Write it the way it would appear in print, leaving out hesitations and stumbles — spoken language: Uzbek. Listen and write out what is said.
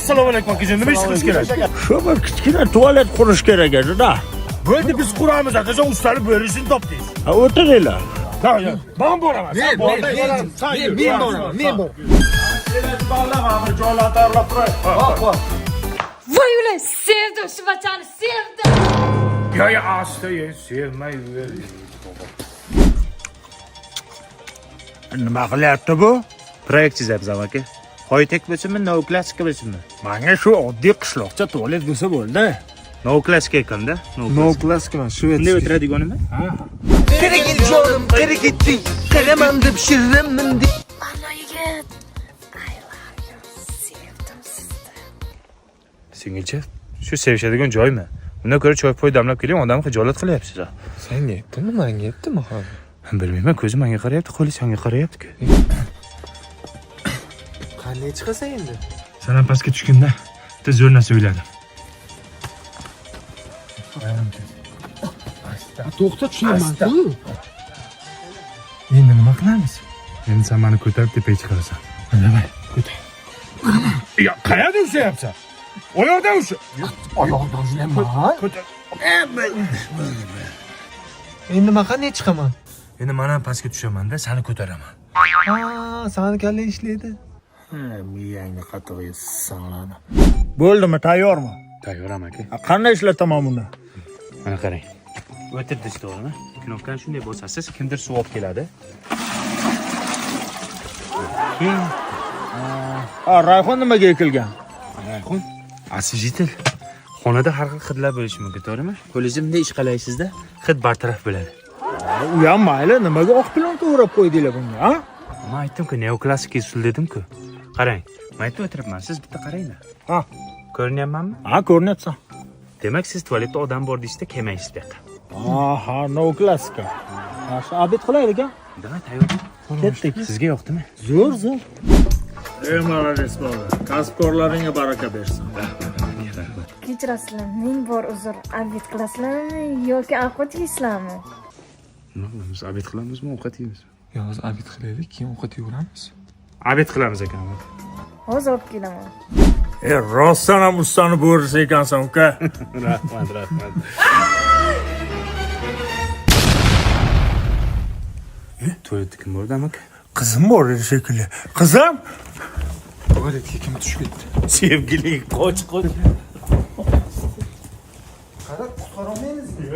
Assalomu alaykum akajon, nima ish qilish kerak? Shu bir kichkina tualet qurish kerak edi-da. Bo'ldi, biz quramiz akajon, ustani bo'rishini topdingiz. Ha, o'tiringlar. Ben boraman. Men boraman. Bağlamamı joylarni tayyorlab turay. Voy ulan, sevdim şu bachani, sevdim. Ya asta sevmayver. Nima qilyapti bu? Proyekt chizyapmiz aka. High-tech bo'lsinmi, neoklasik bo'lsinmi? Menga shu oddiy qishloqcha tualet bo'lsa bo'ldi. Neoklasik ekanda. No klasik emas, Shvetsiya. Bunday o'tiradiganimi? Qara git jonim, qara gitding. Qaraman deb shirramin deb. Ana yigit. I love you. Sevdim sizni. Singilcha, shu sevishadigan joymi? Undan ko'ra choy-poy damlab keling, odamni xijolat qilyapsiz. Senga aytdimmi, menga aytdimi hali? Bilmayman, ko'zi menga qarayapti, qo'li senga qarayapti-ku. Qanday chiqasan endi? Sen ham pastga tushganda bitta zo'r narsa o'yladim. To'xta, tushunaman-ku. Endi nima qilamiz? Endi sen meni ko'tarib tepaga chiqarasan. Davay, ko'tar. Ya qayerda ushlayapsan? Oyoqdan usha. Oyoqdan ushlayman. Ko'tar. Endi men qanday chiqaman? Endi men ham pastga tushaman-da, seni ko'taraman. Ha, seni kallang ishlaydi. Miyangni qattiq sanaladi. Bo'ldimi, tayyormi? Tayyoram aka. Qanday ishlataman buni? Mana qarang. O'tirdiz to'g'rimi? Knopkani shunday bosasiz, kimdir suv olib keladi. Rayhon nimaga ekilgan? Rayhon, asijtil. Xonada har xil hidlar bo'lishi mumkin, to'g'rimi? Qo'lingizda bunday ish qalasizda, hid bartaraf bo'ladi. U ham mayli, nimaga oq plyonka o'rab qo'ydinglar bunga, ha? Men aytdim-ku, neoklasik usul dedim-ku. Qarang, men aytib o'tiribman, siz bitta qaranglar. Ha, Ko'rinyapmanmi? ha, ko'rinyapsan. Demak, siz tualetda odam bor deysizda, kelmaysiz bu yoqqa. Aha, no klassika. Ha, shu obed qilaylik-a? Davay, tayyor. Ketdik. Sizga yoqdimi? Zo'r. Malades bola. Kasbkorlaringga baraka bersin. Kechirasizlar, men bor uzr. Obed qilasizlarmi yoki ovqat yeysizlarmi? Nima qilamiz? Obed qilamizmi, ovqat yeymizmi? Yo, hozir obed qilaylik, keyin ovqat yeyveramiz. Obed qilamiz ekan. Hozir olib kelaman. Rostdan ham ustani bo'risi ekansan, uka. Rahmat. Tualetda kim bordi, amaki? Qizim bor edi shekilli. Qizim? Tualetga kim tushib ketdi? Sevgiling, qoch. Qara, qutqara olmaymizmi?